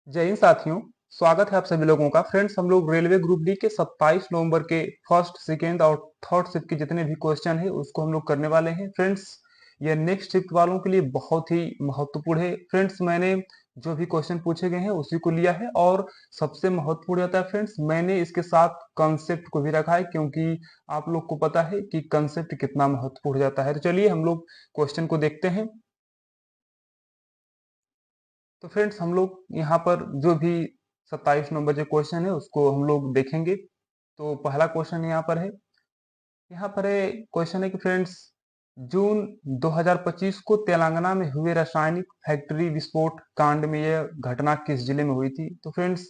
जय हिंद साथियों। स्वागत है आप सभी लोगों का। फ्रेंड्स, हम लोग रेलवे ग्रुप डी के 27 नवंबर के फर्स्ट सेकेंड और थर्ड शिफ्ट के जितने भी क्वेश्चन है उसको हम लोग करने वाले हैं। फ्रेंड्स, ये नेक्स्ट शिफ्ट वालों के लिए बहुत ही महत्वपूर्ण है। फ्रेंड्स, मैंने जो भी क्वेश्चन पूछे गए हैं उसी को लिया है और सबसे महत्वपूर्ण होता है फ्रेंड्स, मैंने इसके साथ कंसेप्ट को भी रखा है, क्योंकि आप लोग को पता है कि कंसेप्ट कितना महत्वपूर्ण हो जाता है। तो चलिए हम लोग क्वेश्चन को देखते हैं। तो फ्रेंड्स, हम लोग यहाँ पर जो भी 27 नंबर जो क्वेश्चन है उसको हम लोग देखेंगे। तो पहला क्वेश्चन यहाँ पर है। यहाँ पर है क्वेश्चन है कि फ्रेंड्स, जून 2025 को तेलंगाना में हुए रासायनिक फैक्ट्री विस्फोट कांड में यह घटना किस जिले में हुई थी। तो फ्रेंड्स,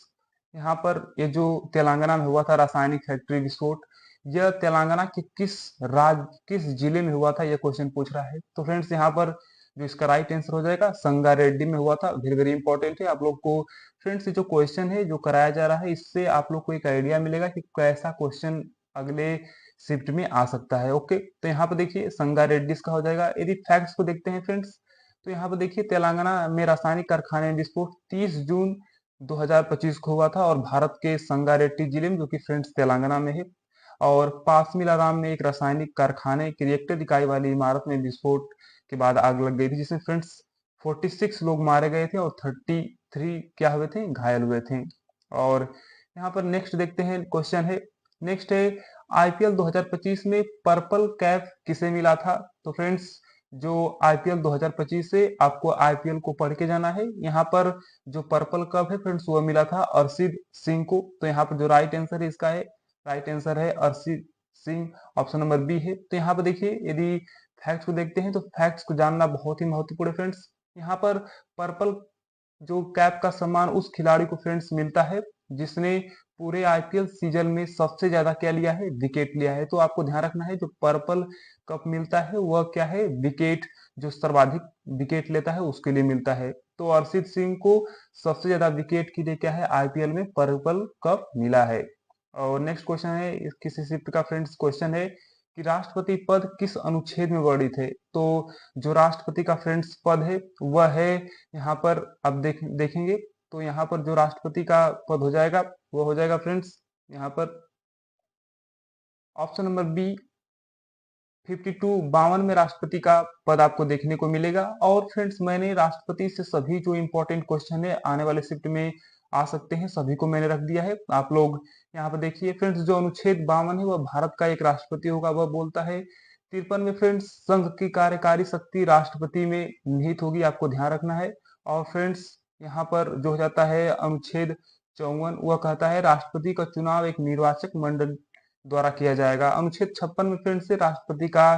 यहाँ पर ये जो तेलंगाना में हुआ था रासायनिक फैक्ट्री विस्फोट, यह तेलंगाना के किस जिले में हुआ था, यह क्वेश्चन पूछ रहा है। तो फ्रेंड्स, यहाँ पर जो इसका राइट आंसर हो जाएगा संगारेड्डी में हुआ था। वेरी वेरी इंपॉर्टेंट है आप लोग को। फ्रेंड्स, ये जो क्वेश्चन है जो कराया जा रहा है, इससे आप लोग को एक आइडिया मिलेगा कि कैसा क्वेश्चन अगले शिफ्ट में आ सकता है। ओके, तो यहाँ पे देखिए संगारेड्डी का हो जाएगा। यदि फैक्ट्स को देखते हैं फ्रेंड्स, तो यहाँ पे देखिए तेलंगाना में रासायनिक कारखाने में विस्फोट 30 जून 2025 को हुआ था और भारत के संगारेड्डी जिले में, जो कि फ्रेंड्स तेलंगाना में है। और पासमिलाराम में एक रासायनिक कारखाने की रिएक्टर इकाई वाली इमारत में विस्फोट के बाद आग लग गई थी, जिसमें फ्रेंड्स 46 लोग मारे गए थे और 33 क्या हुए थे, घायल हुए थे। और यहाँ पर नेक्स्ट देखते हैं क्वेश्चन है। नेक्स्ट है, आईपीएल 2025 में पर्पल कैप किसे मिला था। तो फ्रेंड्स, जो आईपीएल 2025 से आपको आईपीएल को पढ़ के जाना है। यहाँ पर जो पर्पल कप है फ्रेंड्स, वो मिला था अर्शदीप सिंह को। तो यहाँ पर जो राइट आंसर है इसका है, राइट आंसर है Arshdeep Singh, option number b है। तो यहाँ पर देखिए, यदि फैक्ट्स को देखते हैं तो फैक्ट्स को जानना बहुत ही महत्वपूर्ण है फ्रेंड्स। यहाँ पर पर्पल जो कैप का सम्मान उस खिलाड़ी को फ्रेंड्स मिलता है जिसने पूरे आईपीएल सीजन में सबसे ज्यादा क्या लिया है, विकेट लिया है। तो आपको ध्यान रखना है, जो पर्पल कप मिलता है वह क्या है, विकेट, जो सर्वाधिक विकेट लेता है उसके लिए मिलता है। तो अर्षित सिंह को सबसे ज्यादा विकेट के लिए क्या है, आईपीएल में पर्पल कप मिला है। और नेक्स्ट क्वेश्चन है, किसी शिफ्ट का फ्रेंड्स क्वेश्चन है कि राष्ट्रपति पद किस अनुच्छेद में वर्णित है। तो जो राष्ट्रपति का फ्रेंड्स पद है वह है, यहाँ पर अब देखेंगे तो यहाँ पर जो राष्ट्रपति का पद हो जाएगा वो हो जाएगा फ्रेंड्स, यहाँ पर ऑप्शन नंबर बी 52 में राष्ट्रपति का पद आपको देखने को मिलेगा। और फ्रेंड्स, मैंने राष्ट्रपति से सभी जो इंपॉर्टेंट क्वेश्चन है आने वाले शिफ्ट में आ सकते हैं सभी को मैंने रख दिया है। आप लोग यहाँ पर देखिए फ्रेंड्स, जो अनुच्छेद 52 है वह भारत का एक राष्ट्रपति होगा, वह बोलता है 53 में फ्रेंड्स, संघ की कार्यकारी शक्ति राष्ट्रपति में निहित होगी, आपको ध्यान रखना है। और फ्रेंड्स, यहाँ पर जो हो जाता है अनुच्छेद 54, वह कहता है राष्ट्रपति का चुनाव एक निर्वाचक मंडल द्वारा किया जाएगा। अनुच्छेद 56 में फ्रेंड्स से राष्ट्रपति का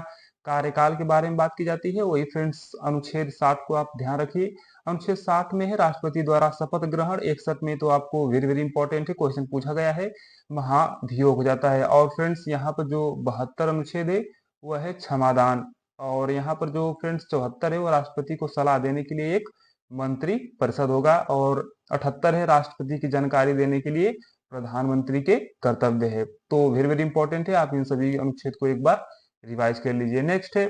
कार्यकाल के बारे में बात की जाती है। वही फ्रेंड्स अनुच्छेद 7 को आप ध्यान रखिए। अनुच्छेद 7 में है राष्ट्रपति द्वारा शपथ ग्रहण। 61 में तो आपको वेरी वेरी इंपॉर्टेंट है, क्वेश्चन पूछा गया है, महाभियोग हो जाता है। और फ्रेंड्स, यहाँ पर जो 72 अनुच्छेद है वह है क्षमादान। और यहाँ पर जो फ्रेंड्स 74 है वो राष्ट्रपति को सलाह देने के लिए एक मंत्री परिषद होगा। और 78 है राष्ट्रपति की जानकारी देने के लिए प्रधानमंत्री के कर्तव्य है। तो वेरी वेरी इंपॉर्टेंट है, आप इन सभी अनुच्छेद को एक बार रिवाइज कर लीजिए। नेक्स्ट है,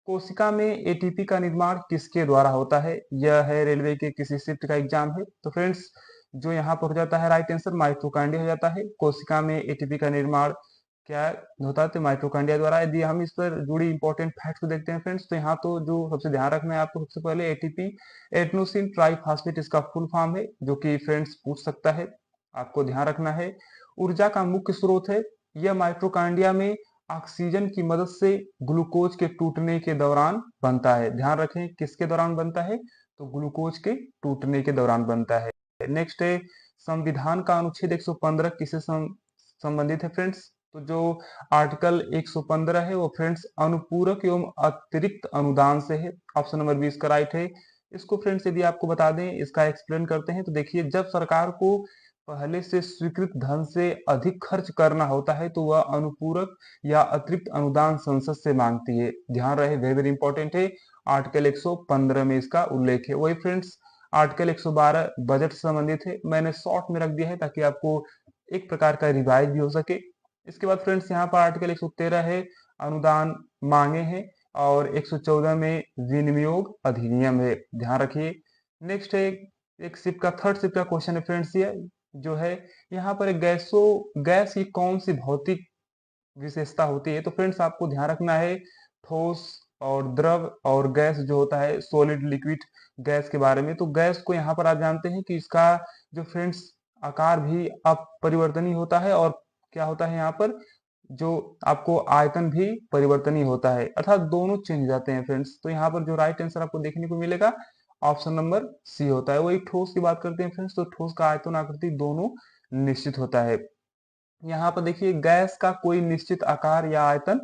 कोशिका में एटीपी का निर्माण किसके द्वारा होता है। यह है रेलवे के किसी शिफ्ट का एग्जाम है। तो फ्रेंड्स, जो यहाँ पर हो जाता है राइट आंसर माइटोकॉन्ड्रिया हो जाता है। कोशिका में एटीपी का निर्माण क्या होता है, तो माइटोकॉन्ड्रिया द्वारा। यदि हम इस पर जुड़ी इंपॉर्टेंट फैक्ट्स को देखते हैं फ्रेंड्स, तो यहाँ तो जो सबसे ध्यान रखना है आपको, सबसे पहले एटीपी एटनोसिन ट्राइफॉस्फेट इसका फुल फॉर्म है, जो कि फ्रेंड्स पूछ सकता है, आपको ध्यान रखना है। ऊर्जा का मुख्य स्रोत है, यह माइटोकॉन्ड्रिया में ऑक्सीजन की मदद से ग्लूकोज के टूटने के दौरान बनता है। ध्यान रखें किसके दौरान बनता है, तो ग्लूकोज के टूटने के दौरान बनता है। नेक्स्ट है, संविधान का अनुच्छेद 115 किससे संबंधित है फ्रेंड्स। तो जो आर्टिकल 115 है वो फ्रेंड्स अनुपूरक एवं अतिरिक्त अनुदान से है। ऑप्शन नंबर 20 का राइट है। इसको फ्रेंड्स यदि आपको बता दें, इसका एक्सप्लेन करते हैं, तो देखिए जब सरकार को पहले से स्वीकृत धन से अधिक खर्च करना होता है तो वह अनुपूरक या अतिरिक्त अनुदान संसद से मांगती है। ध्यान रहे, वेरी वेरी इंपॉर्टेंट है, आर्टिकल 115 में इसका उल्लेख है। वही फ्रेंड्स, आर्टिकल 112 बजट से संबंधित है, मैंने शॉर्ट में रख दिया है ताकि आपको एक प्रकार का रिवाइज भी हो सके। इसके बाद फ्रेंड्स, यहाँ पर आर्टिकल 113 है, अनुदान मांगे हैं। और 114 में विनियोग अधिनियम है, ध्यान रखिए। नेक्स्ट है, एक शिफ्ट का थर्ड शिफ्ट का क्वेश्चन है फ्रेंड्स, ये जो है यहाँ पर एक गैस की कौन सी भौतिक विशेषता होती है। तो फ्रेंड्स आपको ध्यान रखना है ठोस और द्रव और गैस जो होता है सॉलिड लिक्विड गैस के बारे में। तो गैस को यहाँ पर आप जानते हैं कि इसका जो फ्रेंड्स आकार भी अपरिवर्तनीय होता है, और क्या होता है यहाँ पर जो आपको आयतन भी परिवर्तनीय होता है, अर्थात दोनों चेंज हो जाते हैं फ्रेंड्स। तो यहाँ पर जो राइट आंसर आपको देखने को मिलेगा ऑप्शन नंबर सी होता है। वही ठोस की बात करते हैं फ्रेंड्स, तो ठोस का आयतन आकृति दोनों निश्चित होता है। यहाँ पर देखिए गैस का कोई निश्चित आकार या आयतन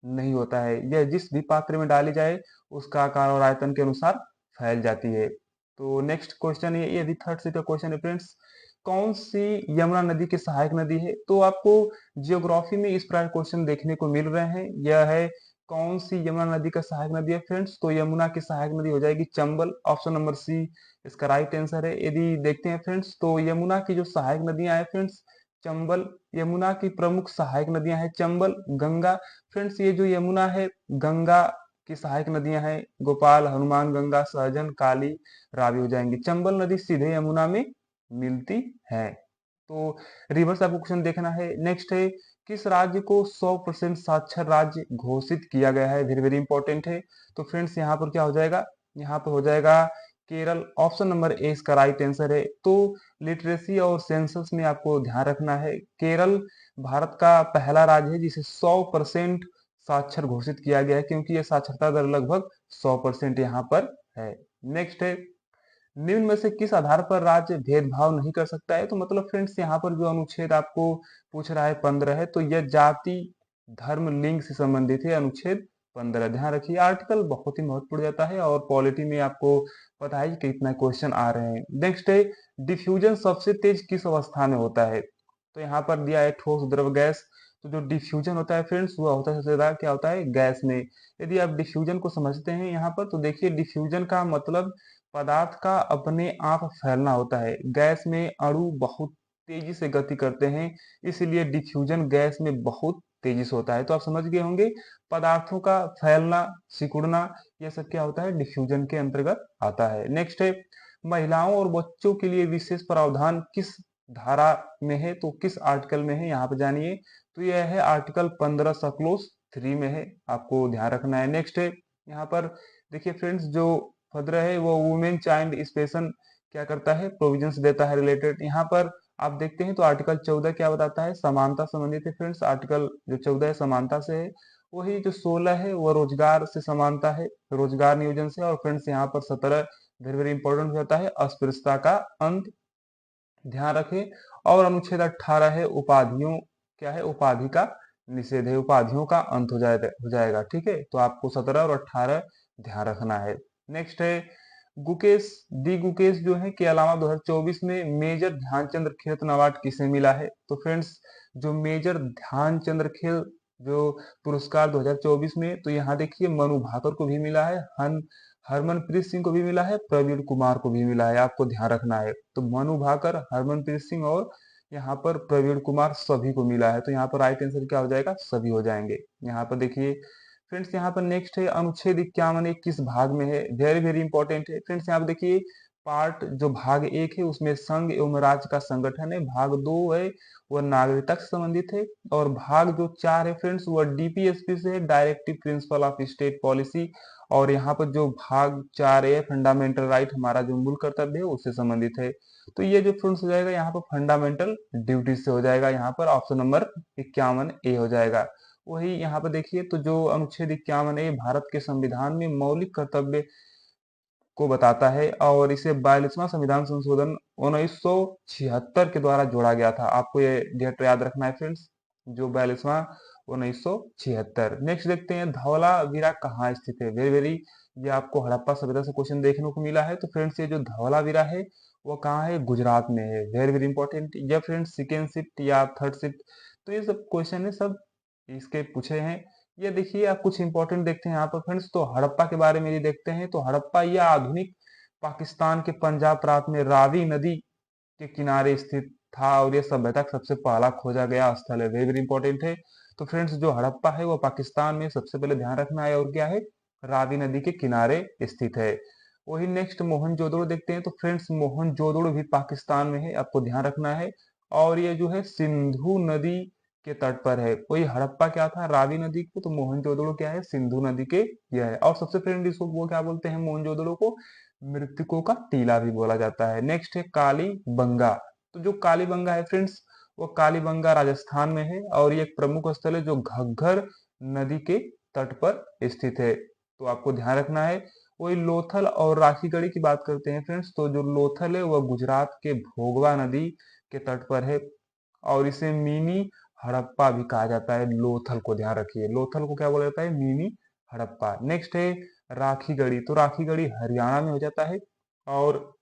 नहीं होता है, यह जिस भी पात्र में डाली जाए उसका आकार और आयतन के अनुसार फैल जाती है। तो नेक्स्ट क्वेश्चन ये भी थर्ड से का क्वेश्चन है फ्रेंड्स, कौन सी यमुना नदी की सहायक नदी है। तो आपको जियोग्राफी में इस प्रकार क्वेश्चन देखने को मिल रहे हैं। यह है कौन सी यमुना नदी का सहायक नदी है फ्रेंड्स, तो यमुना की सहायक नदी हो जाएगी चंबल, ऑप्शन नंबर सी इसका राइट आंसर है। यदि देखते हैं फ्रेंड्स तो यमुना की जो सहायक नदियां हैं फ्रेंड्स चंबल, यमुना की प्रमुख सहायक नदियां हैं चंबल, गंगा। फ्रेंड्स ये जो यमुना है गंगा की सहायक नदियां हैं गोपाल, हनुमान गंगा, सहजन, काली, रावी हो जाएंगी। चंबल नदी सीधे यमुना में मिलती है। तो रिवर्स आपको क्वेश्चन देखना है। नेक्स्ट है किस राज्य को 100% साक्षर राज्य घोषित किया गया है, वेरी वेरी इंपॉर्टेंट है। तो फ्रेंड्स यहाँ पर क्या हो जाएगा, यहाँ पर हो जाएगा केरल, ऑप्शन नंबर ए इसका राइट आंसर है। तो लिटरेसी और सेंसस में आपको ध्यान रखना है केरल भारत का पहला राज्य है जिसे 100% साक्षर घोषित किया गया है, क्योंकि यह साक्षरता दर लगभग 100% यहाँ पर है। नेक्स्ट है निम्न में से किस आधार पर राज्य भेदभाव नहीं कर सकता है। तो मतलब फ्रेंड्स यहाँ पर जो अनुच्छेद आपको पूछ रहा है 15 है, तो यह जाति धर्म लिंग से संबंधित है अनुच्छेद 15। ध्यान रखिए आर्टिकल बहुत ही महत्वपूर्ण जाता है और पॉलिटी में आपको पता है कि कितना क्वेश्चन आ रहे हैं। नेक्स्ट है डिफ्यूजन सबसे तेज किस अवस्था में होता है। तो यहाँ पर दिया है ठोस द्रव गैस। तो जो डिफ्यूजन होता है फ्रेंड्स वह होता है सबसे ज्यादा क्या होता है गैस में। यदि आप डिफ्यूजन को समझते हैं यहाँ पर तो देखिए डिफ्यूजन का मतलब पदार्थ का अपने आप फैलना होता है। गैस में अणु बहुत तेजी से गति करते हैं, इसलिए डिफ्यूजन गैस में बहुत तेजी से होता है। तो आप समझ गए होंगे पदार्थों का फैलना सिकुड़ना यह सब क्या होता है डिफ्यूजन के अंतर्गत आता है। नेक्स्ट है महिलाओं और बच्चों के लिए विशेष प्रावधान किस धारा में है, तो किस आर्टिकल में है यहाँ पे जानिए। तो यह है आर्टिकल 15 सक्लोस 3 में है, आपको ध्यान रखना है। नेक्स्ट है यहाँ पर देखिए फ्रेंड्स जो फद्र है वो वुमेन चाइल्ड स्पेशल क्या करता है प्रोविजंस देता है रिलेटेड। यहाँ पर आप देखते हैं तो आर्टिकल 14 क्या बताता है समानता संबंधित है फ्रेंड्स, आर्टिकल जो 14 है समानता से है। वही जो 16 है वो रोजगार से समानता है, रोजगार नियोजन से। और फ्रेंड्स यहाँ पर 17 वेरी वेरी इंपॉर्टेंट हो जाता है अस्पृश्यता का अंत, ध्यान रखें। और अनुच्छेद 18 है उपाधियों क्या है उपाधि का निषेध है, उपाधियों का अंत हो जाएगा ठीक है। तो आपको 17 और 18 ध्यान रखना है। नेक्स्ट है गुकेश दी गुकेश जो है के अलावा 2024 में मेजर ध्यानचंद्र खेल रत्न अवार्ड किसे मिला है। तो फ्रेंड्स जो मेजर ध्यानचंद्र खेल जो पुरस्कार 2024 में, तो यहाँ देखिए मनु भाकर को भी मिला है, हरमनप्रीत सिंह को भी मिला है, प्रवीण कुमार को भी मिला है, आपको ध्यान रखना है। तो मनु भाकर, हरमनप्रीत सिंह और यहाँ पर प्रवीण कुमार सभी को मिला है। तो यहाँ पर राइट आंसर क्या हो जाएगा सभी हो जाएंगे। यहाँ पर देखिए फ्रेंड्स यहाँ पर नेक्स्ट है अनुच्छेद 51 किस भाग में है, वेरी वेरी इंपॉर्टेंट है फ्रेंड्स। यहाँ पर देखिए पार्ट जो भाग 1 है उसमें संघ एवं राज्य का संगठन है, भाग 2 है वह नागरिकता से संबंधित है, और भाग जो 4 है फ्रेंड्स वह डीपीएसपी से है directive principle of state policy. और यहाँ पर जो भाग 4 है फंडामेंटल राइट हमारा जो मूल कर्तव्य है उससे संबंधित है। तो ये जो फ्रेंड्स हो जाएगा यहाँ पर फंडामेंटल ड्यूटी से हो जाएगा, यहाँ पर ऑप्शन नंबर 51 ए हो जाएगा। वही यहाँ पर देखिए तो जो अनुच्छेद 51 ए भारत के संविधान में मौलिक कर्तव्य को बताता है, और इसे 42वां संविधान संशोधन 1976 के द्वारा जोड़ा गया था। आपको ये डेट याद रखना है फ्रेंड्स, जो 42वां 1976। नेक्स्ट देखते हैं धौलावीरा कहाँ स्थित है, वेरी वेरी ये आपको हड़प्पा सभ्यता से क्वेश्चन देखने को मिला है। तो फ्रेंड्स ये जो धौलावीरा है वो कहाँ है गुजरात में है, वेरी वेरी इंपॉर्टेंट। या फ्रेंड्स सेकेंड शिफ्ट या थर्ड शिफ्ट, तो ये सब क्वेश्चन है सब इसके पूछे हैं। ये देखिए आप कुछ इंपॉर्टेंट देखते हैं यहाँ पर फ्रेंड्स, तो हड़प्पा के बारे में ये देखते हैं। तो हड़प्पा यह आधुनिक पाकिस्तान के पंजाब प्रांत में रावी नदी के किनारे स्थित था, और यह सभ्यता का सबसे पहला खोजा गया स्थल है, वेरी वेरी इंपॉर्टेंट है। तो फ्रेंड्स जो हड़प्पा है वो पाकिस्तान में सबसे पहले ध्यान रखना है, और क्या है रावी नदी के किनारे स्थित है। वही नेक्स्ट मोहनजोदड़ो देखते हैं, तो फ्रेंड्स मोहनजोदड़ो भी पाकिस्तान में है, आपको ध्यान रखना है। और ये जो है सिंधु नदी के तट पर है। वही हड़प्पा क्या था, रावी नदी को, तो मोहनजोदड़ो क्या है, सिंधु नदी के यह है। और सबसे फ्रेंड इसको वो क्या बोलते हैं, मोहनजोदड़ो को मृतकों का टीला भी बोला जाता है। नेक्स्ट है कालीबंगा। तो जो कालीबंगा है फ्रेंड्स, वो कालीबंगा राजस्थान में है और ये एक प्रमुख स्थल है जो घग्गर नदी के तट पर स्थित है, तो आपको ध्यान रखना है। वही लोथल और राखीगढ़ी की बात करते हैं फ्रेंड्स, तो जो लोथल है वह गुजरात के भोगवा नदी के तट पर है और इसे मिनी हड़प्पा भी कहा जाता है। लोथल को ध्यान रखिए, लोथल को क्या बोला जाता है, मिनी हड़प्पा। नेक्स्ट है राखीगढ़ी, तो राखीगढ़ी हरियाणा में हो जाता है और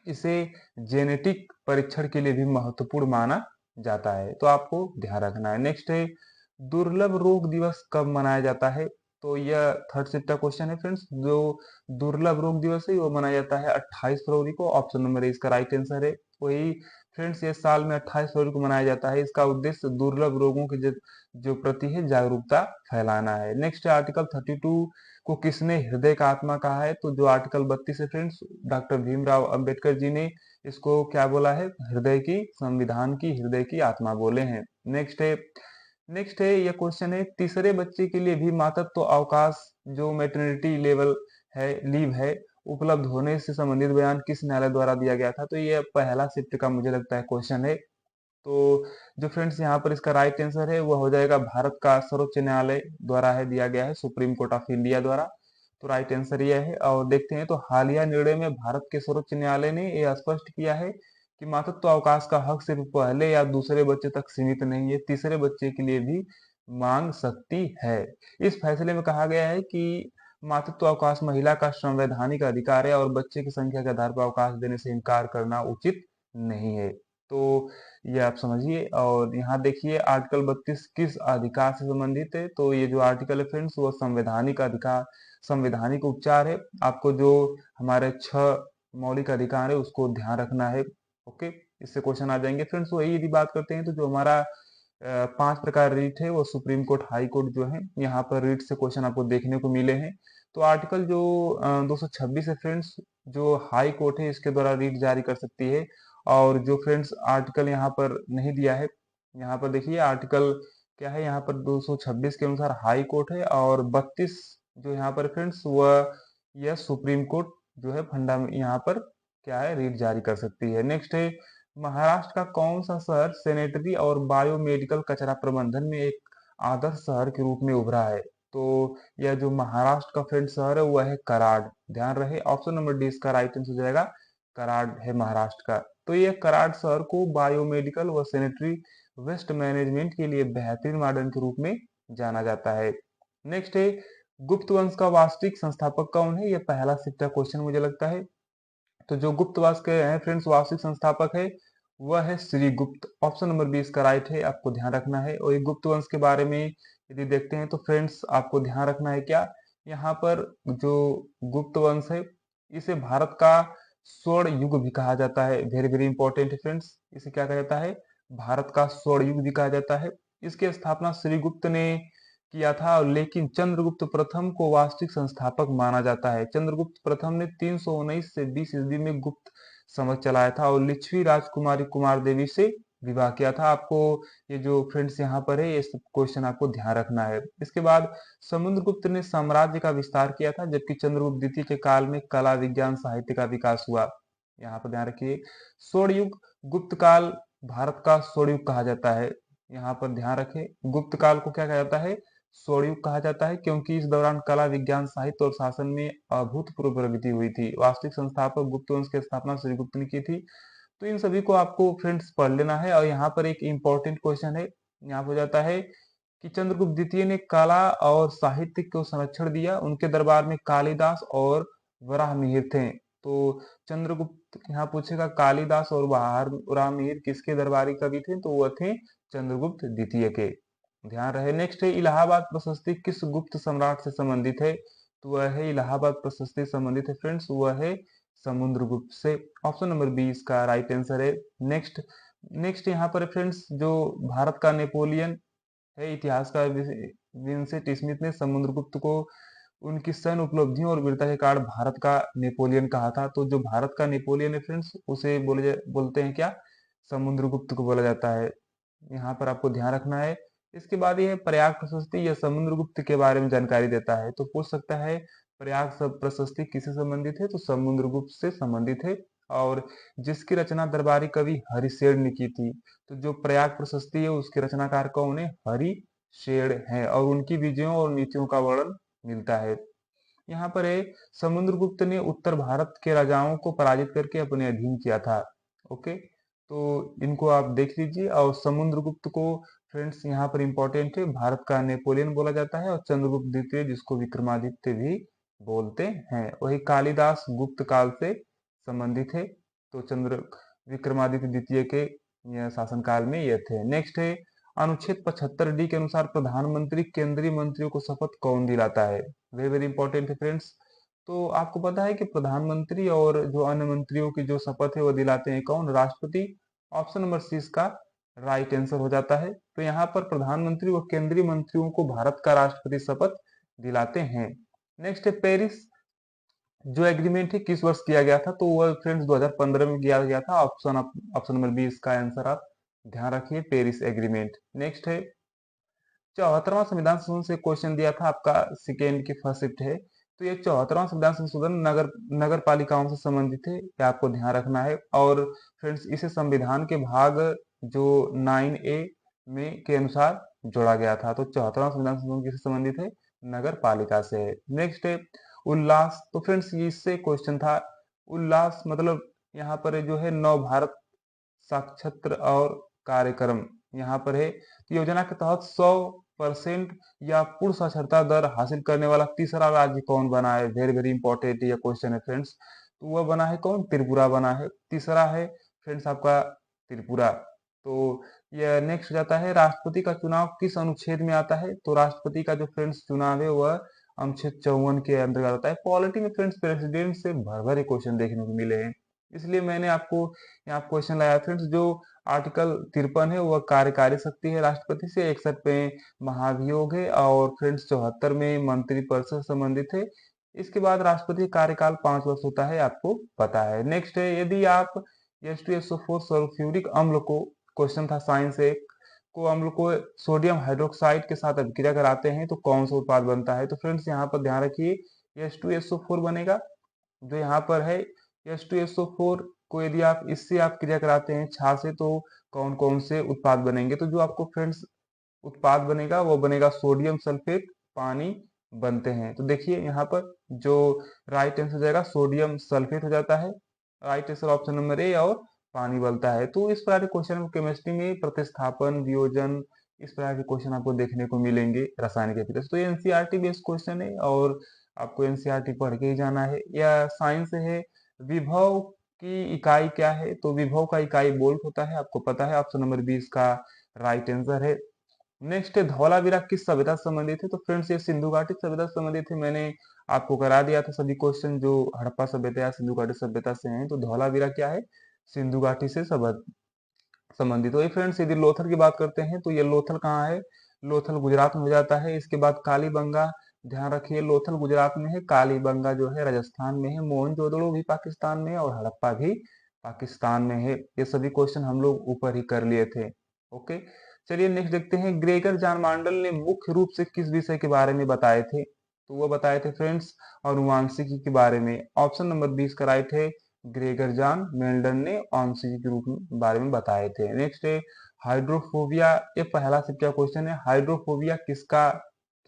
इसे जेनेटिक परीक्षण के लिए भी महत्वपूर्ण माना जाता है, तो आपको ध्यान रखना है। नेक्स्ट है दुर्लभ रोग दिवस कब मनाया जाता है, तो यह थर्ड शिफ्ट का क्वेश्चन है फ्रेंड्स। जो दुर्लभ रोग दिवस है वो मनाया जाता है 28 फरवरी को, ऑप्शन नंबर ए इसका राइट आंसर है। वही फ्रेंड्स ये साल में 28 फरवरी को मनाया जाता है। इसका उद्देश्य दुर्लभ रोगों के जो प्रति है जागरूकता फैलाना है। नेक्स्ट है आर्टिकल 32 को किसने हृदय का आत्मा कहा है, तो जो आर्टिकल 32 है फ्रेंड्स, डॉक्टर भीमराव अंबेडकर जी ने इसको क्या बोला है, हृदय की, संविधान की हृदय की आत्मा बोले हैं। नेक्स्ट है यह क्वेश्चन है, तीसरे बच्चे के लिए भी मातृत्व अवकाश जो मैटरनिटी लेवल है, लीव है, उपलब्ध होने से संबंधित बयान किस न्यायालय द्वारा दिया गया था, तो ये पहला शिफ्ट का मुझे लगता है क्वेश्चन है। तो जो फ्रेंड्स यहाँ पर इसका राइट आंसर है वह हो जाएगा भारत का सर्वोच्च न्यायालय द्वारा है, दिया गया है, सुप्रीम कोर्ट ऑफ इंडिया द्वारा। तो राइट आंसर यह है। और देखते हैं तो हालिया निर्णय में भारत के सर्वोच्च न्यायालय ने यह स्पष्ट किया है कि मातृत्व अवकाश का हक सिर्फ पहले या दूसरे बच्चे तक सीमित नहीं है, तीसरे बच्चे के लिए भी मांग सकती है। इस फैसले में कहा गया है कि मातृत्व अवकाश महिला का संवैधानिक अधिकार है और बच्चे की संख्या के आधार पर अवकाश देने से इनकार करना उचित नहीं है। तो ये आप समझिए। और यहाँ देखिए आर्टिकल 32 किस अधिकार से संबंधित है, तो ये जो आर्टिकल है फ्रेंड्स वो संवैधानिक अधिकार, संवैधानिक उपचार है। आपको जो हमारे 6 मौलिक अधिकार है उसको ध्यान रखना है। ओके, इससे क्वेश्चन आ जाएंगे फ्रेंड्स। वही यदि बात करते हैं तो जो हमारा 5 प्रकार रीट है वो सुप्रीम कोर्ट, हाई कोर्ट जो है, यहाँ पर रीट से क्वेश्चन आपको देखने को मिले हैं। तो आर्टिकल जो 226 है फ्रेंड्स, जो हाई कोर्ट है इसके द्वारा रीट जारी कर सकती है। और जो फ्रेंड्स आर्टिकल यहाँ पर नहीं दिया है, यहाँ पर देखिए आर्टिकल क्या है, यहाँ पर 226 के अनुसार हाई कोर्ट है और 32 जो यहाँ पर फ्रेंड्स वह यह सुप्रीम कोर्ट जो है फंडा यहाँ पर क्या है, रीट जारी कर सकती है। नेक्स्ट है महाराष्ट्र का कौन सा शहर सैनिटरी और बायोमेडिकल कचरा प्रबंधन में एक आदर्श शहर के रूप में उभरा है, तो यह जो महाराष्ट्र का फ्रेंड शहर है वह है कराड। ध्यान रहे ऑप्शन नंबर डी इसका राइट आंसर हो जाएगा, कराड है महाराष्ट्र का। तो ये कराड शहर को बायोमेडिकल व सैनिटरी वेस्ट मैनेजमेंट के लिए बेहतरीन मॉडल के रूप में जाना जाता है। नेक्स्ट है गुप्त वंश का वास्तविक संस्थापक कौन है, यह पहला शिफ्ट का क्वेश्चन मुझे लगता है। तो जो गुप्त वंश के हैं फ्रेंड्स वास्तविक संस्थापक है वह है श्री गुप्त, ऑप्शन नंबर 20 का राइट है, आपको ध्यान रखना है। और ये गुप्त वंश के बारे में यदि देखते हैं तो फ्रेंड्स आपको ध्यान रखना है क्या, यहाँ पर जो गुप्त वंश है इसे भारत का स्वर्ण युग भी कहा जाता है। वेरी वेरी इंपॉर्टेंट है फ्रेंड्स, इसे क्या कहा जाता है, भारत का स्वर्ण युग भी कहा जाता है। इसकी स्थापना श्री गुप्त ने किया था, लेकिन चंद्रगुप्त प्रथम को वास्तविक संस्थापक माना जाता है। चंद्रगुप्त प्रथम ने 319 से 20 ईस्वी में गुप्त समझ चलाया था और लिच्छवी राजकुमारी कुमार देवी से विवाह किया था। आपको ये जो फ्रेंड्स यहाँ पर है ये सब क्वेश्चन आपको ध्यान रखना है। इसके बाद समुद्रगुप्त ने साम्राज्य का विस्तार किया था, जबकि चंद्रगुप्त द्वितीय के काल में कला विज्ञान साहित्य का विकास हुआ। यहाँ पर ध्यान रखिए स्वर्ण युग, गुप्त काल भारत का स्वर्ण युग कहा जाता है। यहाँ पर ध्यान रखें गुप्त काल को क्या कहा जाता है, स्वर्णयुग कहा जाता है, क्योंकि इस दौरान कला विज्ञान साहित्य और शासन में अभूतपूर्व प्रगति हुई थी। वास्तविक संस्थापक गुप्त वंश की स्थापना श्रीगुप्त ने की थी। तो इन सभी को आपको फ्रेंड्स पढ़ लेना है। और यहाँ पर एक इंपॉर्टेंट क्वेश्चन है, यहाँ हो जाता है कि चंद्रगुप्त द्वितीय ने कला और साहित्य को संरक्षण दिया, उनके दरबार में कालिदास और वराहमिहिर थे। तो चंद्रगुप्त यहाँ पूछेगा कालिदास और वराहमिहिर किसके दरबारी कवि थे, तो वह थे चंद्रगुप्त द्वितीय के। ध्यान रहे। नेक्स्ट है इलाहाबाद प्रशस्ति किस गुप्त सम्राट से संबंधित है, तो वह है इलाहाबाद प्रशस्ति संबंधित है फ्रेंड्स, वह है समुद्रगुप्त से, ऑप्शन नंबर 20 का राइट आंसर है। नेक्स्ट नेक्स्ट यहाँ पर फ्रेंड्स जो भारत का नेपोलियन है, इतिहासकार विंसेंट स्मिथ ने समुद्रगुप्त को उनकी सैन्य उपलब्धियों और वीरता के कारण भारत का नेपोलियन कहा था। तो जो भारत का नेपोलियन है फ्रेंड्स, उसे बोलते हैं क्या, समुद्रगुप्त को बोला जाता है। यहाँ पर आपको ध्यान रखना है। इसके बाद ये है प्रयाग प्रशस्ति, यह समुद्रगुप्त के बारे में जानकारी देता है। तो पूछ सकता है प्रयाग प्रशस्ति किससे संबंधित है, तो समुद्रगुप्त से संबंधित है। और जिसकी रचना दरबारी कवि हरिशेर ने की थी। तो जो प्रयाग प्रशस्ति है उसके रचनाकार कौन है, हरिशेर है, और उनकी विजयों और नीतियों का वर्णन मिलता है। यहाँ पर है समुद्रगुप्त ने उत्तर भारत के राजाओं को पराजित करके अपने अधीन किया था। ओके, तो इनको आप देख लीजिए। और समुद्रगुप्त को फ्रेंड्स यहाँ पर इंपॉर्टेंट है, भारत का नेपोलियन बोला जाता है। और चंद्रगुप्त द्वितीय जिसको विक्रमादित्य भी बोलते हैं, वही कालिदास गुप्त काल से संबंधित है। तो चंद्र विक्रमादित्य द्वितीय के शासन काल में ये थे। नेक्स्ट है अनुच्छेद 75D के अनुसार प्रधानमंत्री केंद्रीय मंत्रियों को शपथ कौन दिलाता है। वेरी वेरी इंपॉर्टेंट है फ्रेंड्स। तो आपको पता है कि प्रधानमंत्री और जो अन्य मंत्रियों की जो शपथ है वो दिलाते हैं कौन, राष्ट्रपति। ऑप्शन नंबर सी इसका राइट आंसर हो जाता है। तो यहाँ पर प्रधानमंत्री व केंद्रीय मंत्रियों को भारत का राष्ट्रपति शपथ दिलाते हैं। नेक्स्ट है पेरिस जो एग्रीमेंट है किस वर्ष किया गया था, तो वह फ्रेंड्स 2015 में किया गया था। ऑप्शन नंबर बी इसका आंसर आप ध्यान रखिए, पेरिस एग्रीमेंट। नेक्स्ट है 74वां संविधान संशोधन से क्वेश्चन दिया था आपका, सेकेंड की फर्स्ट शिफ्ट है। तो ये 74वां संविधान संशोधन नगर पालिकाओं से संबंधित है, ये आपको ध्यान रखना है। और फ्रेंड्स इसे संविधान के भाग जो 9A में के अनुसार जोड़ा गया था। तो 74वां संविधान संशोधन किससे संबंधित है, नगर पालिका से है। नेक्स्ट है उल्लास। तो फ्रेंड्स इससे क्वेश्चन था उल्लास मतलब यहाँ पर जो है नव भारत साक्षर और कार्यक्रम यहाँ पर है। तो योजना के तहत 100% या पूर्ण साक्षरता दर हासिल करने वाला तीसरा राज्य कौन बना है। वेरी वेरी इंपॉर्टेंट यह क्वेश्चन है फ्रेंड्स। तो वह बना है कौन, त्रिपुरा बना है। तीसरा है फ्रेंड्स आपका त्रिपुरा। तो यह नेक्स्ट हो जाता है राष्ट्रपति का चुनाव किस अनुच्छेद में आता है। तो राष्ट्रपति का जो फ्रेंड्स चुनाव है वह अनुच्छेद 54 के अंतर्गत आता है। पॉलिटी में फ्रेंड्स प्रेसिडेंट से भर भरे क्वेश्चन देखने को मिले हैं, इसलिए मैंने आपको यहाँ क्वेश्चन लाया फ्रेंड्स। जो आर्टिकल 53 है वह कार्यकारी शक्ति है राष्ट्रपति से, 61 में महाभियोग है, और फ्रेंड्स 74 में मंत्रिपरिषद से संबंधित है। इसके बाद राष्ट्रपति का कार्यकाल 5 वर्ष होता है, आपको पता है। नेक्स्ट है यदि आप H2SO4 सल्फ्यूरिक अम्ल को, क्वेश्चन था साइंस एक, को अम्ल को सोडियम हाइड्रोक्साइड के साथ अभिक्रिया कराते हैं तो कौन सा उत्पाद बनता है। तो फ्रेंड्स यहाँ पर ध्यान रखिए H2SO4 बनेगा। जो यहाँ पर है H2SO4 को यदि आप इससे आप क्रिया कराते हैं छाछ से, तो कौन कौन से उत्पाद बनेंगे। तो जो आपको फ्रेंड्स उत्पाद बनेगा वो बनेगा सोडियम सल्फेट पानी बनते हैं। तो देखिए यहाँ पर जो राइट आंसर हो जाएगा सोडियम सल्फेट हो जाता है। Right answer option number A, और पानी बनता है। तो इस प्रकार के क्वेश्चन केमिस्ट्री में प्रतिस्थापन वियोजन इस प्रकार के क्वेश्चन आपको देखने को मिलेंगे रासायनिक अभिक्रिया। तो ये एनसीईआरटी बेस्ड क्वेश्चन है और आपको एनसीईआरटी पढ़ के ही जाना है। या साइंस है विभव की इकाई क्या है, तो विभव का इकाई वोल्ट होता है, आपको पता है। ऑप्शन नंबर 20 का राइट आंसर है। नेक्स्ट है धौलावीरा किस सभ्यता से संबंधित है। तो फ्रेंड्स ये सिंधु घाटी सभ्यता से संबंधित है। मैंने आपको करा दिया था सभी क्वेश्चन जो हड़प्पा सभ्यता या सिंधु घाटी सभ्यता से हैं। तो धौलावीरा क्या है, सिंधु घाटी से संबंधित। वही फ्रेंड्स यदि लोथल की बात करते हैं तो ये लोथल कहाँ है, लोथल गुजरात में हो जाता है। इसके बाद कालीबंगा, ध्यान रखिए लोथल गुजरात में है, कालीबंगा जो है राजस्थान में है, मोहनजोदड़ो भी पाकिस्तान में है, और हड़प्पा भी पाकिस्तान में है। ये सभी क्वेश्चन हम लोग ऊपर ही कर लिए थे। ओके, चलिए नेक्स्ट देखते हैं ग्रेगर जान मांडल ने मुख्य रूप से किस विषय के बारे में बताए थे। तो वो बताए थे फ्रेंड्स अनुवांशिकी के बारे में। ऑप्शन नंबर 20 का राइट है, ग्रेगर जान मेंडल ने आंशिकी के रूप में बारे में बताए थे। नेक्स्ट है हाइड्रोफोबिया, ये पहला से क्या क्वेश्चन है, हाइड्रोफोबिया किसका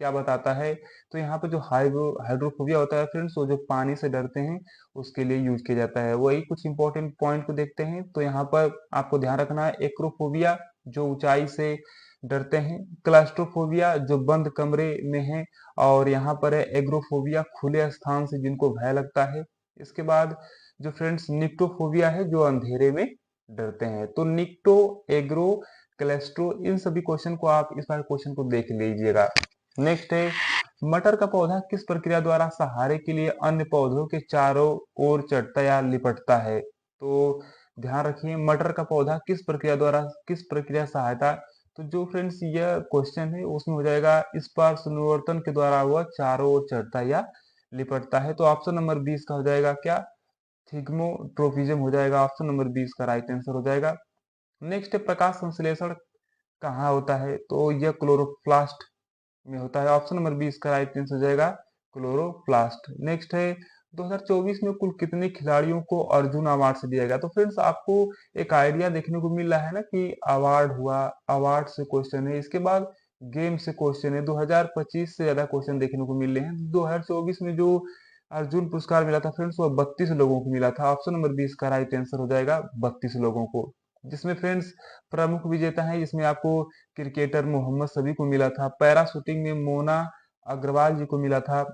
क्या बताता है। तो यहाँ पे जो हाइड्रोफोबिया होता है फ्रेंड्स, वो जो पानी से डरते हैं उसके लिए यूज किया जाता है। वही कुछ इंपॉर्टेंट पॉइंट को देखते हैं। तो यहाँ पर आपको ध्यान रखना है एक्रोफोबिया जो ऊंचाई से डरते हैं, क्लास्ट्रोफोबिया जो बंद कमरे में है, और यहाँ पर है एग्रोफोबिया खुले स्थान से जिनको भय लगता है। इसके बाद जो फ्रेंड्स निक्टोफोबिया है जो अंधेरे में डरते हैं। तो निक्टो, एग्रो, क्लेस्ट्रो इन सभी क्वेश्चन को आप इस बार क्वेश्चन को देख लीजिएगा। नेक्स्ट है मटर का पौधा किस प्रक्रिया द्वारा सहारे के लिए अन्य पौधों के चारों ओर चढ़ता या लिपटता है। तो ध्यान रखिए मटर का पौधा किस प्रक्रिया द्वारा, किस प्रक्रिया सहायता तो जो फ्रेंड्स यह क्वेश्चन है उसमें हो जाएगा स्पर्शनुवर्तन के द्वारा वह चारों ओर चढ़ता या लिपटता है। तो ऑप्शन नंबर 20 का हो जाएगा क्या, थिग्मोट्रोपिज्म हो जाएगा। ऑप्शन नंबर 20 का राइट आंसर हो जाएगा। नेक्स्ट है प्रकाश संश्लेषण कहाँ होता है, तो यह क्लोरोप्लास्ट में होता है। ऑप्शन नंबर 20 का राइट आंसर हो जाएगा क्लोरोप्लास्ट। नेक्स्ट है 2024 में कुल कितने खिलाड़ियों को अर्जुन अवार्ड से दिया गया। तो फ्रेंड्स आपको एक आइडिया देखने को मिल रहा है ना कि अवार्ड हुआ, अवार्ड से क्वेश्चन है, इसके बाद गेम से क्वेश्चन है। 2025 से ज्यादा क्वेश्चन देखने को मिल रहे हैं। 2024 में जो अर्जुन पुरस्कार मिला था फ्रेंड्स वो 32 लोगों को मिला था। ऑप्शन नंबर 20 का राइट आंसर हो जाएगा 32 लोगों को, जिसमें फ्रेंड्स प्रमुख विजेता है, जिसमें आपको क्रिकेटर मोहम्मद शमी को मिला था, पैरा शूटिंग में मोना अग्रवाल जी को मिला था।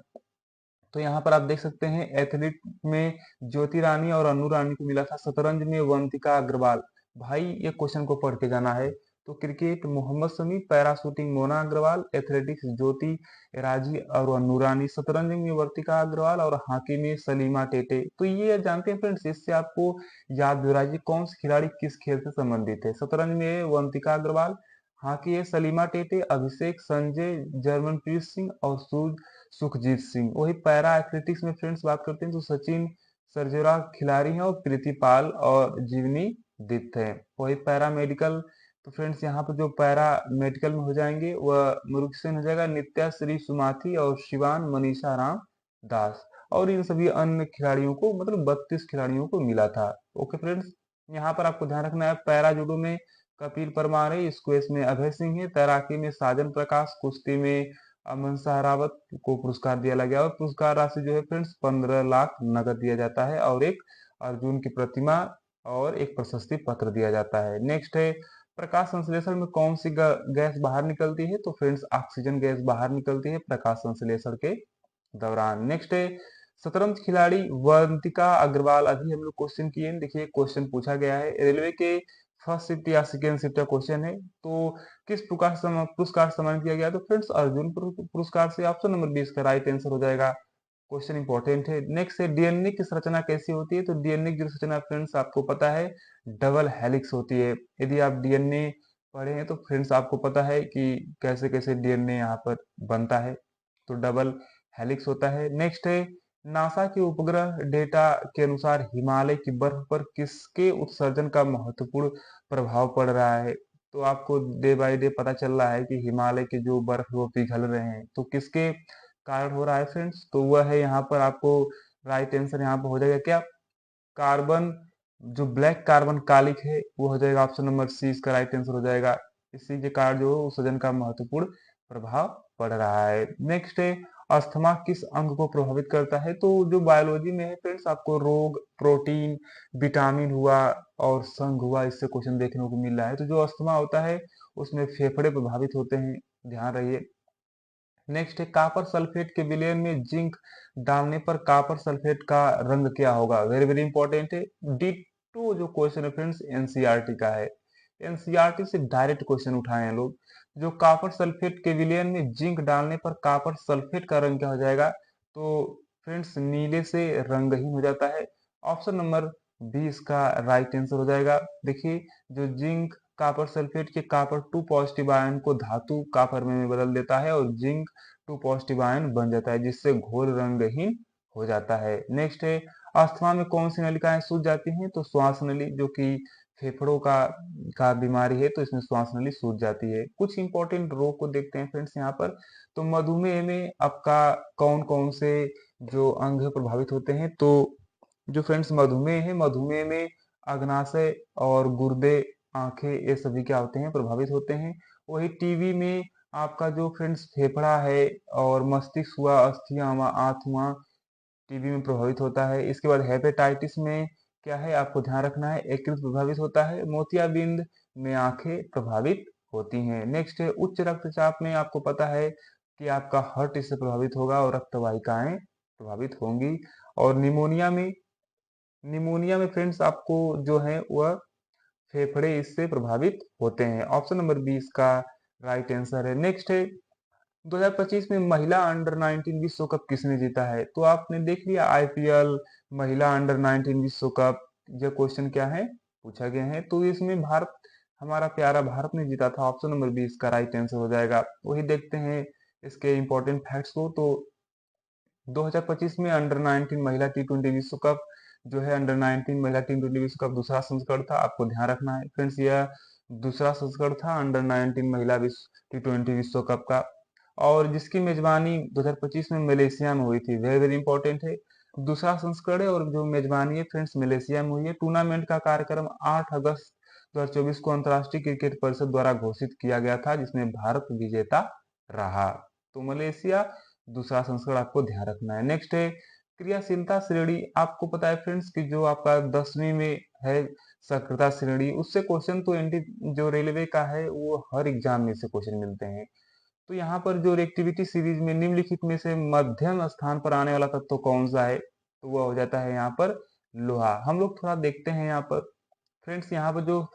तो यहाँ पर आप देख सकते हैं एथलीट में ज्योति रानी और अनु रानी को मिला था, शतरंज में वंतिका अग्रवाल। भाई ये क्वेश्चन को पढ़ के जाना है। तो cricket Mohammed Shami, para shooting Mona Agarwal, athletics Jyoti Raji और अनु रानी, शतरंज में वर्तिका अग्रवाल और हॉकी में सलीमा टेटे। तो ये जानते हैं फ्रेंड्स, इससे आपको याद हो रहा है कौन से खिलाड़ी किस खेल से संबंधित है। शतरंज में वंतिका अग्रवाल, हॉकी है सलीमा टेटे, अभिषेक संजय, जर्मनप्रीत सिंह और सुखजीत सिंह। वही पैरा एथलेटिक्स में फ्रेंड्स बात करते हैं तो सचिन सर्जेरा खिलाड़ी हैं और प्रीतिपाल और जीवनी दत्त है। वही पैरा मेडिकल, तो फ्रेंड्स यहाँ पर जो पैरा मेडिकल में हो जाएंगे वह मुरुगसेन हो जाएगा, नित्या श्री सुमाथी और शिवान मनीषा राम दास। और इन सभी अन्य खिलाड़ियों को मतलब 32 खिलाड़ियों को मिला था। ओके फ्रेंड्स, यहाँ पर आपको ध्यान रखना है पैरा जूडो में कपिल परमार है, स्क्वैश में अभय सिंह है, तैराकी में साजन प्रकाश, कुश्ती में अमन सहरावत को पुरस्कार दिया गया और पुरस्कार राशि जो है फ्रेंड्स 15 लाख नगद दिया जाता है और एक अर्जुन की प्रतिमा और एक प्रशस्ति पत्र दिया जाता है। नेक्स्ट है प्रकाश संश्लेषण में कौन सी गैस बाहर निकलती है, तो फ्रेंड्स ऑक्सीजन गैस बाहर निकलती है प्रकाश संश्लेषण के दौरान। नेक्स्ट है शतरंज खिलाड़ी वंतिका अग्रवाल, अभी हम लोग क्वेश्चन किए, देखिए क्वेश्चन पूछा गया है रेलवे के फर्स्ट शिफ्ट या सेकेंड शिफ्ट का क्वेश्चन है। तो किस पुरस्कार सम्मानित किया गया, तो फ्रेंड्स अर्जुन पुरस्कार से। ऑप्शन नंबर 20 का राइट आंसर हो जाएगा। क्वेश्चन इंपॉर्टेंट है। नेक्स्ट है डीएनए की संरचना कैसी होती है, तो डीएनए की संरचना फ्रेंड्स आपको पता है डबल हेलिक्स होती है। यदि आप डीएनए पढ़े हैं तो फ्रेंड्स आपको पता है कि कैसे कैसे डीएनए यहाँ पर बनता है, तो डबल हेलिक्स होता है। नेक्स्ट है नासा के उपग्रह डेटा के अनुसार हिमालय की बर्फ पर किसके उत्सर्जन का महत्वपूर्ण प्रभाव पड़ रहा है। तो आपको डे बाय डे पता चल रहा है कि हिमालय के जो बर्फ वो पिघल रहे हैं, तो किसके कारण हो रहा है फ्रेंड्स, तो वह है यहाँ पर आपको राइट आंसर यहाँ पर हो जाएगा क्या, कार्बन, जो ब्लैक कार्बन कालिक है वो हो जाएगा ऑप्शन नंबर सी, इसका राइट आंसर हो जाएगा। इसी के कारण जो उत्सर्जन का महत्वपूर्ण प्रभाव पड़ रहा है। नेक्स्ट है अस्थमा किस अंग को प्रभावित करता है, तो जो बायोलॉजी में है फ्रेंड्स आपको रोग, प्रोटीन, विटामिन हुआ और संघ हुआ, इससे क्वेश्चन देखने को मिल रहा है। तो जो अस्थमा होता है उसमें फेफड़े प्रभावित होते हैं, ध्यान रहिए। नेक्स्ट है कापर सल्फेट के विलयन में जिंक डालने पर कापर सल्फेट का रंग क्या होगा, वेरी वेरी इंपॉर्टेंट है। D2 जो क्वेश्चन है फ्रेंड्स एनसीईआरटी का है, एनसीईआरटी से डायरेक्ट क्वेश्चन उठाए हैं लोग। जो कापर सल्फेट के विलयन में जिंक डालने पर कापर सल्फेट का रंग क्या हो जाएगा, तो फ्रेंड्स नीले से रंगहीन हो जाता है। ऑप्शन नंबर 20 का राइट आंसर हो जाएगा। देखिए जो जिंक कापर सल्फेट के कापर 2 पॉजिटिव आयन को धातु कापर में बदल देता है और जिंक 2 पॉजिटिव आयन बन जाता है, जिससे घोल रंगहीन हो जाता है। नेक्स्ट है अस्थमा में कौन सी नलिकाएं सूज जाती हैं, तो श्वास नली, जो कि फेफड़ों का बीमारी है तो इसमें श्वास नली सूज जाती है। कुछ इंपॉर्टेंट रोग को देखते हैं फ्रेंड्स यहाँ पर। तो मधुमेह में आपका कौन कौन से जो अंग प्रभावित होते हैं, तो जो फ्रेंड्स मधुमेह है, मधुमेह में अग्नाशय और गुर्दे, आंखें, ये सभी क्या होते हैं, प्रभावित होते हैं। वही टीबी में आपका जो फ्रेंड्स फेफड़ा है और मस्तिष्क हुआ, अस्थियां हुआ, आंत हुआ, टीबी में प्रभावित होता है। इसके बाद हेपेटाइटिस में क्या है आपको ध्यान रखना है, यकृत प्रभावित होता है। मोतियाबिंद में आंखें प्रभावित होती हैं। नेक्स्ट है उच्च रक्तचाप में आपको पता है कि आपका हार्ट इससे प्रभावित होगा और रक्त वाहिकाएं प्रभावित होंगी। और निमोनिया में फ्रेंड्स आपको जो है वह फेफड़े इससे प्रभावित होते हैं। ऑप्शन नंबर 20 का राइट आंसर है। नेक्स्ट है 2025 में महिला अंडर 19 विश्व कप किसने जीता है, तो आपने देख लिया आईपीएल महिला अंडर 19 विश्व कप, यह क्वेश्चन क्या है पूछा गया है। तो इसमें भारत हमारा प्यारा भारत ने जीता था। ऑप्शन नंबर बी इसका राइट आंसर हो जाएगा। वही देखते हैं इसके इंपॉर्टेंट फैक्ट्स को। तो 2025 में अंडर 19 महिला टी20 विश्व कप जो है, अंडर 19 महिला टी20 विश्व कप दूसरा संस्करण था। आपको ध्यान रखना है फ्रेंड्स, यह दूसरा संस्करण था अंडर 19 महिला विश्व टी20 विश्व कप का, और जिसकी मेजबानी 2025 में मलेशिया में हुई थी। वेरी वेरी इंपॉर्टेंट है, दूसरा संस्करण है और जो मेजबानी है फ्रेंड्स मलेशिया में हुई है। टूर्नामेंट का कार्यक्रम 8 अगस्त 2024 को अंतर्राष्ट्रीय क्रिकेट परिषद द्वारा घोषित किया गया था, जिसमें भारत विजेता रहा। तो मलेशिया दूसरा संस्करण आपको ध्यान रखना है। नेक्स्ट है क्रियाशीलता श्रेणी। आपको पता है फ्रेंड्स कि जो आपका 10वीं में है सक्रियता श्रेणी, उससे क्वेश्चन तो एनटी जो रेलवे का है वो हर एग्जाम में से क्वेश्चन मिलते हैं। तो यहाँ पर जो एक्टिविटी सीरीज में निम्नलिखित में से मध्यम स्थान पर आने वाला तत्व कौन सा है, तो वह हो जाता है यहाँ पर लोहा। हम लोग थोड़ा देखते हैं यहाँ पर फ्रेंड्स, यहाँ पर जो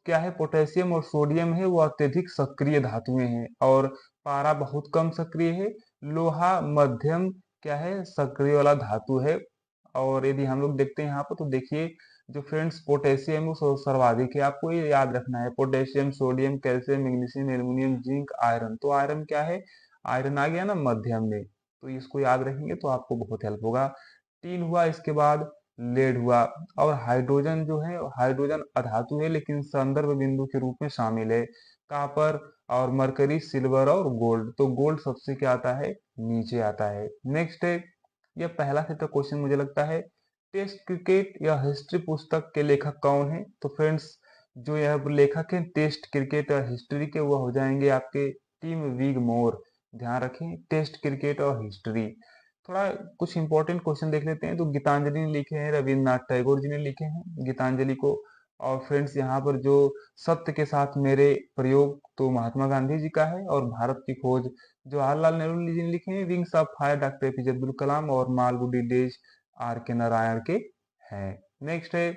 क्या है पोटेशियम और सोडियम है वो अत्यधिक सक्रिय धातुएं हैं, और पारा बहुत कम सक्रिय है। लोहा मध्यम क्या है सक्रिय वाला धातु है। और यदि हम लोग देखते हैं यहाँ पर तो देखिए जो फ्रेंड्स पोटेशियम वो सर्वाधिक है। आपको ये याद रखना है, potassium, sodium, calcium, magnesium, aluminium, zinc, iron. तो आयरन क्या है, आयरन आ गया ना मध्यम में, तो इसको याद रखेंगे तो आपको बहुत हेल्प होगा। टीन हुआ, इसके बाद लेड हुआ, और हाइड्रोजन जो है, हाइड्रोजन अधातु है लेकिन संदर्भ बिंदु के रूप में शामिल है। कापर और मरकरी, सिल्वर और गोल्ड। तो गोल्ड सबसे क्या आता है, नीचे आता है। नेक्स्ट है, यह पहला सेट का क्वेश्चन मुझे लगता है, टेस्ट क्रिकेट या हिस्ट्री पुस्तक के लेखक कौन है। तो फ्रेंड्स जो यह लेखक है टेस्ट क्रिकेट और हिस्ट्री के, वो हो जाएंगे आपके टिम विगमोर। ध्यान रखें, टेस्ट क्रिकेट और हिस्ट्री। थोड़ा कुछ इंपॉर्टेंट क्वेश्चन देख लेते हैं। तो गीतांजलि ने लिखे हैं, रविन्द्रनाथ टैगोर जी ने लिखे हैं गीतांजलि को। और फ्रेंड्स यहाँ पर जो सत्य के साथ मेरे प्रयोग, तो महात्मा गांधी जी का है। और भारत की खोज जवाहरलाल नेहरू जी ने लिखे हैं। Wings of fire doctor APJ Abdul Kalam, और मालगुडी डेज आर के नारायण के हैं। नेक्स्ट है,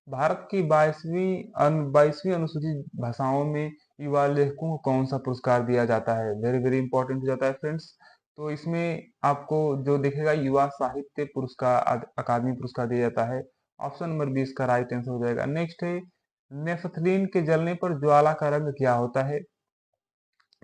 भारत की 22वीं अनुसूचित भाषाओं में युवा लेखकों को कौन सा पुरस्कार दिया जाता है। वेरी वेरी इंपॉर्टेंट हो जाता है फ्रेंड्स। तो इसमें आपको जो दिखेगा युवा साहित्य पुरस्कार, अकादमी पुरस्कार दिया जाता है। ऑप्शन नंबर 20 का राइट आंसर हो जाएगा। नेक्स्ट है, नेफथलीन के जलने पर ज्वाला का रंग क्या होता है।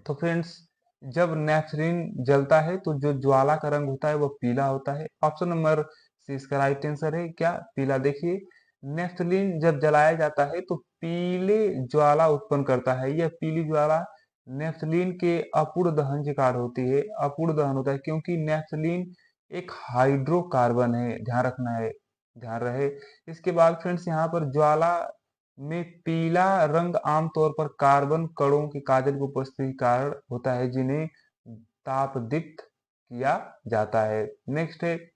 तो फ्रेंड्स जब नेफ्थलीन जलता है तो जो ज्वाला का रंग होता है वो पीला होता है। ऑप्शन नंबर सी इसका राइट आंसर है, क्या, पीला। देखिए नेफ्थलीन जब जलाया जाता है तो पीले ज्वाला उत्पन्न करता है। यह पीली ज्वाला नेफ्थलीन के अपूर्ण दहन के कारण होती है। अपूर्ण दहन होता है क्योंकि नेफ्थलीन एक हाइड्रोकार्बन है, ध्यान रखना है, ध्यान रहे। इसके बाद फ्रेंड्स यहाँ पर ज्वाला में पीला रंग आमतौर पर कार्बन कणों की काजल की उपस्थिति के कारण होता है, जिन्हें तापदीप्त किया जाता है। नेक्स्ट है,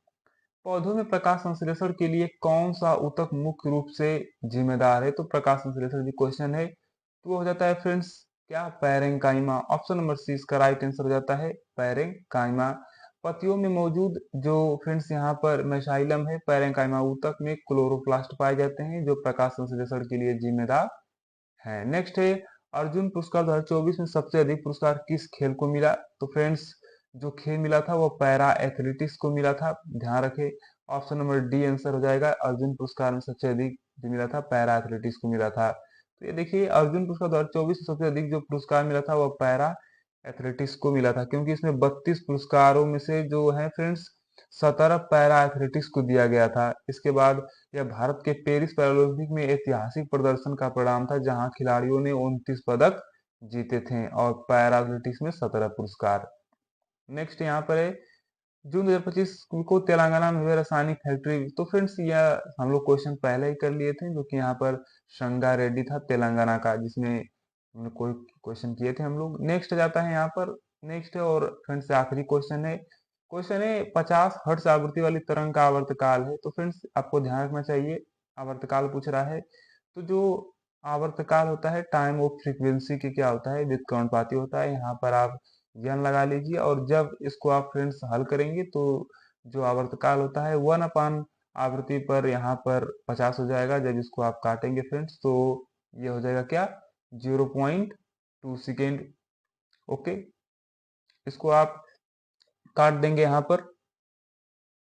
पौधों में प्रकाश संश्लेषण के लिए कौन सा ऊतक मुख्य रूप से जिम्मेदार है। तो प्रकाश संश्लेषण भी क्वेश्चन है, तो वो हो जाता है फ्रेंड्स क्या, पैरेंकाइमा। ऑप्शन नंबर सी इसका राइट आंसर हो जाता है, पैरेंकाइमा। पत्तियों में मौजूद जो फ्रेंड्स यहाँ पर मेसाइलम है, पैरेंकाइमा ऊतक में क्लोरोप्लास्ट पाए जाते हैं जो प्रकाश संश्लेषण के लिए जिम्मेदार है। नेक्स्ट है, अर्जुन पुरस्कार 2024 में सबसे अधिक पुरस्कार किस खेल को मिला। तो फ्रेंड्स जो खेल मिला था वो पैरा एथलेटिक्स को मिला था, ध्यान रखें। ऑप्शन नंबर डी आंसर हो जाएगा, अर्जुन पुरस्कार में सबसे अधिक जो मिला था पैरा एथलेटिक्स को मिला था। तो ये देखिए अर्जुन पुरस्कार 2024 में सबसे अधिक जो पुरस्कार मिला था वो पैरा एथलेटिक्स को मिला था, क्योंकि इसमें 32 पुरस्कारों में से जो है फ्रेंड्स 17 पैरा एथलेटिक्स को दिया गया था। इसके बाद यह भारत के पेरिस पैरालंपिक में ऐतिहासिक प्रदर्शन का परिणाम था, जहां खिलाड़ियों ने 29 पदक जीते थे और पैरा एथलेटिक्स में 17 पुरस्कार। नेक्स्ट यहाँ पर है, जून 2025 को तेलंगाना में हुए रासायनिक फैक्ट्री। तो फ्रेंड्स यह हम लोग क्वेश्चन पहले ही कर लिए थे, जो कि यहाँ पर संगा रेड्डी था तेलंगाना का, जिसमें हमने कोई क्वेश्चन किए थे हम लोग। नेक्स्ट जाता है यहाँ पर, नेक्स्ट है और फ्रेंड्स आखिरी क्वेश्चन है 50 हर्ट्ज आवृत्ति वाली तरंग का आवर्तकाल है। तो फ्रेंड्स आपको ध्यान रखना चाहिए, आवर्तकाल पूछ रहा है तो जो आवर्तकाल होता है टाइम ऑफ फ्रीक्वेंसी के क्या होता है, व्युत्क्रमणपाती होता है। यहाँ पर आप यन लगा लीजिए, और जब इसको आप फ्रेंड्स हल करेंगे तो जो आवर्तकाल होता है 1 अपान आवृत्ति पर यहाँ पर 50 हो जाएगा। जब इसको आप काटेंगे फ्रेंड्स तो ये हो जाएगा क्या, 0.2 सेकेंड। ओके, इसको आप काट देंगे यहाँ पर।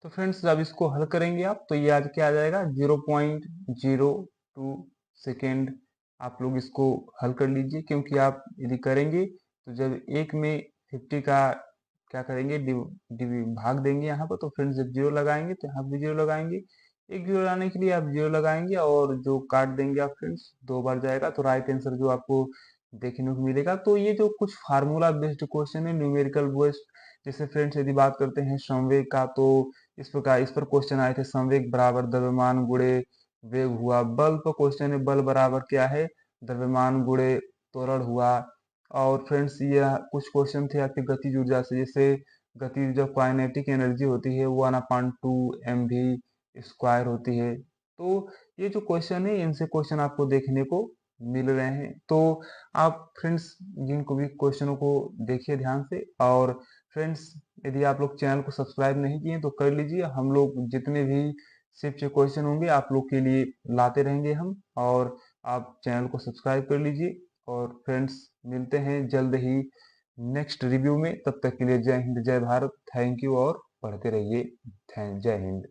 तो फ्रेंड्स जब इसको हल करेंगे आप तो ये आज क्या आ जाएगा, 0.02 सेकेंड आप लोग इसको हल कर लीजिए, क्योंकि आप यदि करेंगे तो जब एक में 50 का क्या करेंगे, भाग देंगे यहाँ पर, तो फ्रेंड्स जब जीरो लगाएंगे तो यहाँ भी जीरो लगाएंगे। एक जीरो लाने के लिए आप जीरो लगाएंगे और जो काट देंगे आप फ्रेंड्स, 2 बार जाएगा तो राइट आंसर जो आपको देखने को मिलेगा। तो ये जो कुछ फार्मूला बेस्ड क्वेश्चन है, न्यूमेरिकल बेस्ड, जैसे फ्रेंड्स यदि बात करते हैं संवेग का, तो इस पर क्वेश्चन आए थे, संवेग बराबर द्रव्यमान गुणे वेग हुआ। बल पर क्वेश्चन है, बल बराबर क्या है, द्रव्यमान गुणे त्वरण हुआ। और फ्रेंड्स ये कुछ क्वेश्चन थे आपके गतिज ऊर्जा से, जैसे गतिज जो काइनेटिक एनर्जी होती है वो 1/2 mv² होती है। तो ये जो क्वेश्चन है, इनसे क्वेश्चन आपको देखने को मिल रहे हैं। तो आप फ्रेंड्स जिनको भी क्वेश्चनों को देखिए ध्यान से। और फ्रेंड्स यदि आप लोग चैनल को सब्सक्राइब नहीं किए तो कर लीजिए, हम लोग जितने भी शिफ्ट क्वेश्चन होंगे आप लोग के लिए लाते रहेंगे हम। और आप चैनल को सब्सक्राइब कर लीजिए। और फ्रेंड्स मिलते हैं जल्द ही नेक्स्ट रिव्यू में, तब तक के लिए जय हिंद जय भारत, थैंक यू और पढ़ते रहिए। जय हिंद।